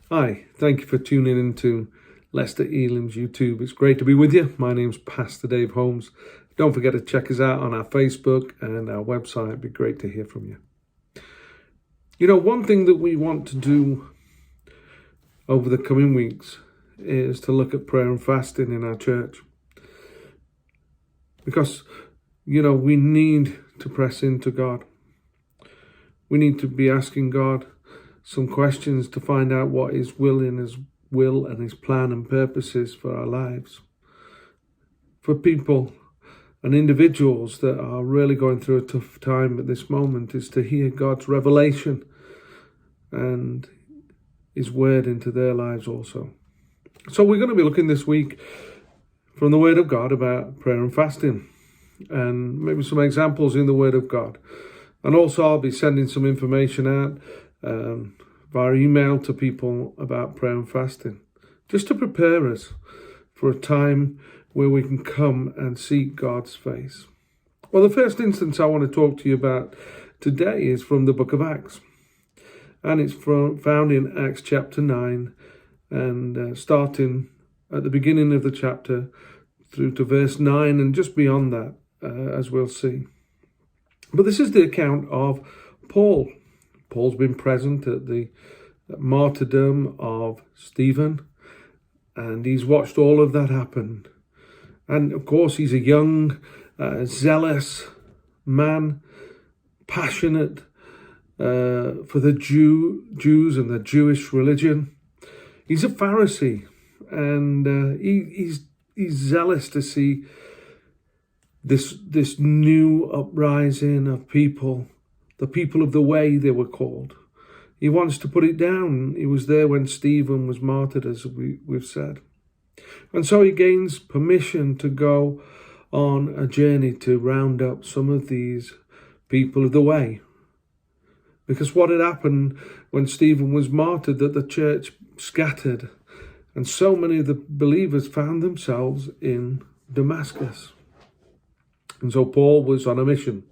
Hi, thank you for tuning into Leicester Elim's YouTube. It's great to be with you. My name's Pastor Dave Holmes. Don't forget to check us out on our Facebook and our website. It'd be great to hear from you. You know, one thing that we want to do over the coming weeks is to look at prayer and fasting in our church. Because, you know, we need to press into God. We need to be asking God some questions to find out what His will and His plan and purposes for our lives. For people and individuals that are really going through a tough time at this moment is to hear God's revelation and His word into their lives also. So we're going to be looking this week from the Word of God about prayer and fasting and maybe some examples in the Word of God. And also I'll be sending some information out via email to people about prayer and fasting, just to prepare us for a time where we can come and seek God's face. Well, the first instance I want to talk to you about today is from the book of Acts. And it's found in Acts chapter 9 and starting at the beginning of the chapter through to verse 9 and just beyond that, as we'll see. But this is the account of Paul. Paul's been present at the martyrdom of Stephen, and he's watched all of that happen. And of course, he's a young, zealous man, passionate for the Jews and the Jewish religion. He's a Pharisee, and he's zealous to see this new uprising of people, the people of the way they were called. He wants to put it down. He was there when Stephen was martyred, as we've said. And so he gains permission to go on a journey to round up some of these people of the way. Because what had happened when Stephen was martyred, that the church scattered, and so many of the believers found themselves in Damascus. And so Paul was on a mission.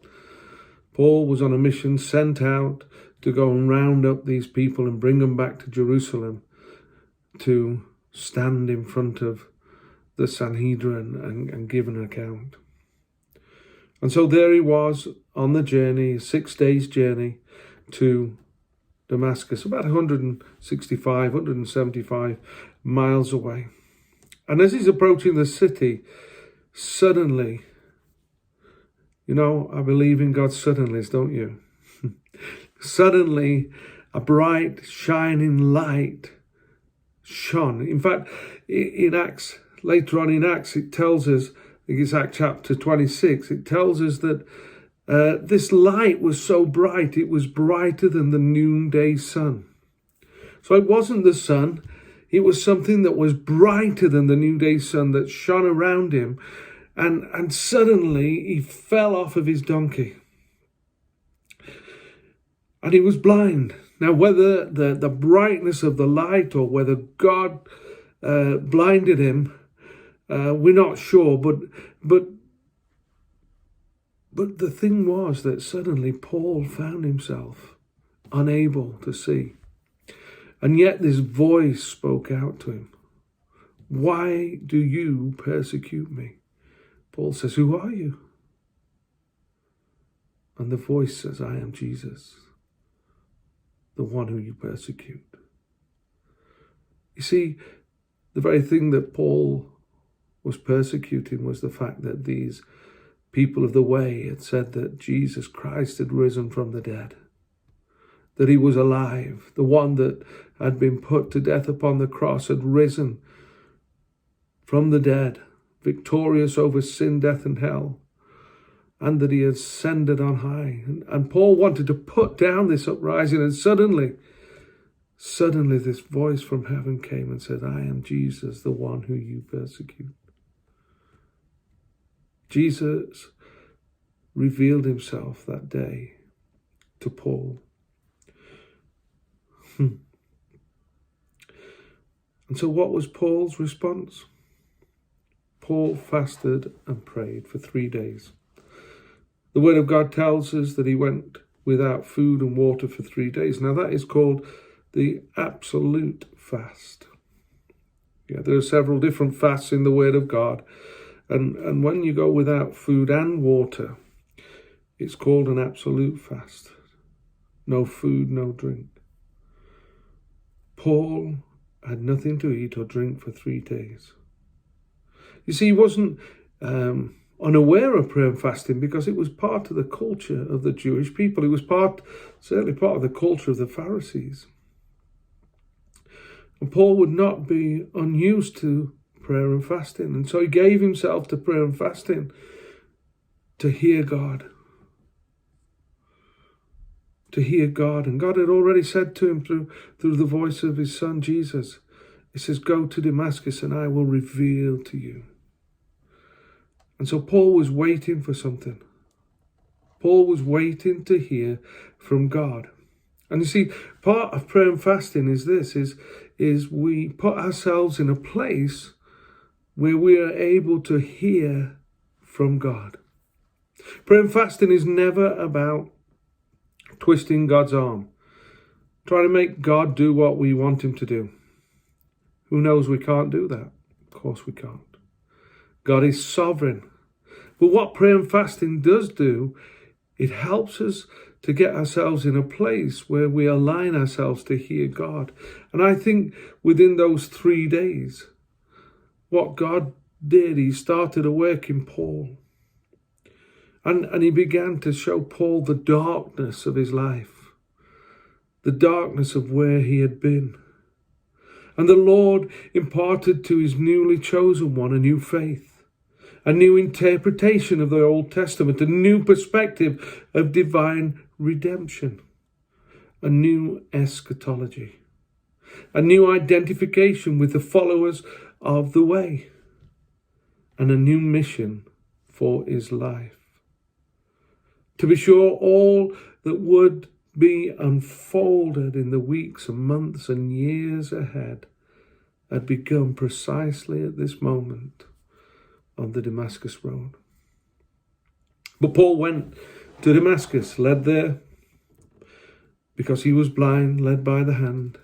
Paul was on a mission sent out to go and round up these people and bring them back to Jerusalem to stand in front of the Sanhedrin and give an account. And so there he was on the journey, a 6 days journey to Damascus, about 175 miles away. And as he's approaching the city, suddenly, you know, I believe in God's suddenlies, don't you? Suddenly, a bright, shining light shone. In fact, in Acts, later on in Acts, it tells us, I think it's Acts chapter 26, it tells us that this light was so bright, it was brighter than the noonday sun. So it wasn't the sun, it was something that was brighter than the noonday sun that shone around him. And suddenly he fell off of his donkey. And he was blind. Now, whether the brightness of the light or whether God blinded him, we're not sure. But the thing was that suddenly Paul found himself unable to see. And yet this voice spoke out to him. Why do you persecute me? Paul says, who are you? And the voice says, I am Jesus, the one who you persecute. You see, the very thing that Paul was persecuting was the fact that these people of the way had said that Jesus Christ had risen from the dead, that he was alive, the one that had been put to death upon the cross had risen from the dead, victorious over sin, death, and hell, and that he ascended on high. And Paul wanted to put down this uprising, and suddenly this voice from heaven came and said, I am Jesus, the one who you persecute. Jesus revealed himself that day to Paul. And so what was Paul's response? Paul fasted and prayed for 3 days. The Word of God tells us that he went without food and water for 3 days. Now that is called the absolute fast. Yeah, there are several different fasts in the Word of God. And when you go without food and water, it's called an absolute fast. No food, no drink. Paul had nothing to eat or drink for 3 days. You see, he wasn't unaware of prayer and fasting because it was part of the culture of the Jewish people. It was certainly part of the culture of the Pharisees. And Paul would not be unused to prayer and fasting. And so he gave himself to prayer and fasting to hear God. To hear God. And God had already said to him through the voice of his son Jesus, he says, go to Damascus and I will reveal to you. And so Paul was waiting for something. Paul was waiting to hear from God. And you see, part of prayer and fasting is this, is we put ourselves in a place where we are able to hear from God. Prayer and fasting is never about twisting God's arm, trying to make God do what we want him to do. Who knows we can't do that? Of course we can't. God is sovereign. But what prayer and fasting does do, it helps us to get ourselves in a place where we align ourselves to hear God. And I think within those 3 days, what God did, he started a work in Paul. And he began to show Paul the darkness of his life, the darkness of where he had been. And the Lord imparted to his newly chosen one a new faith, a new interpretation of the Old Testament, a new perspective of divine redemption, a new eschatology, a new identification with the followers of the way, and a new mission for his life. To be sure, all that would be unfolded in the weeks and months and years ahead had begun precisely at this moment on the Damascus road. But Paul went to Damascus, led there because he was blind, led by the hand,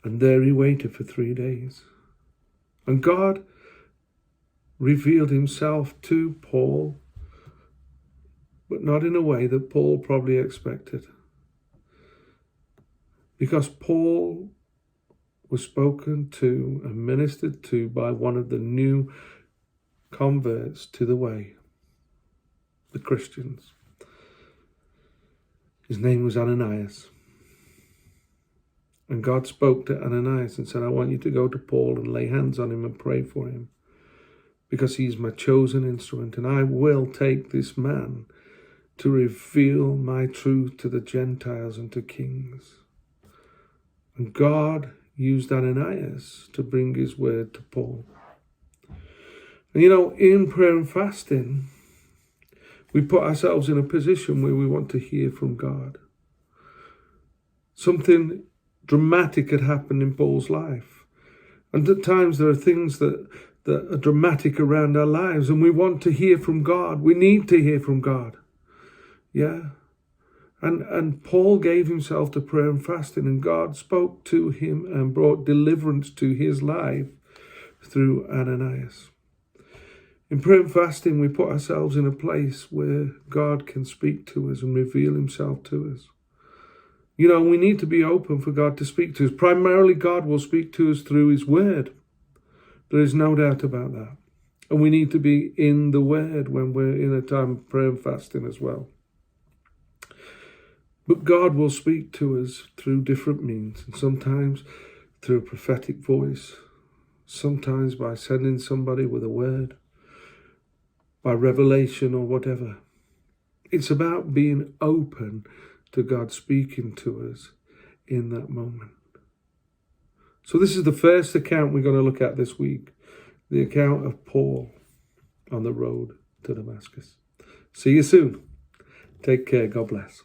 and there he waited for 3 days. And God revealed himself to Paul, but not in a way that Paul probably expected. Because Paul was spoken to and ministered to by one of the new converts to the way, the Christians. His name was Ananias. And God spoke to Ananias and said, I want you to go to Paul and lay hands on him and pray for him, because he's my chosen instrument, and I will take this man to reveal my truth to the Gentiles and to kings. And God used Ananias to bring his word to Paul. And you know, in prayer and fasting, we put ourselves in a position where we want to hear from God. Something dramatic had happened in Paul's life. And at times there are things that are dramatic around our lives, and we want to hear from God. We need to hear from God. Yeah. And Paul gave himself to prayer and fasting, and God spoke to him and brought deliverance to his life through Ananias. In prayer and fasting, we put ourselves in a place where God can speak to us and reveal himself to us. You know, we need to be open for God to speak to us. Primarily, God will speak to us through his word. There is no doubt about that. And we need to be in the word when we're in a time of prayer and fasting as well. But God will speak to us through different means, and sometimes through a prophetic voice, sometimes by sending somebody with a word, by revelation or whatever. It's about being open to God speaking to us in that moment. So this is the first account we're going to look at this week, the account of Paul on the road to Damascus. See you soon. Take care. God bless.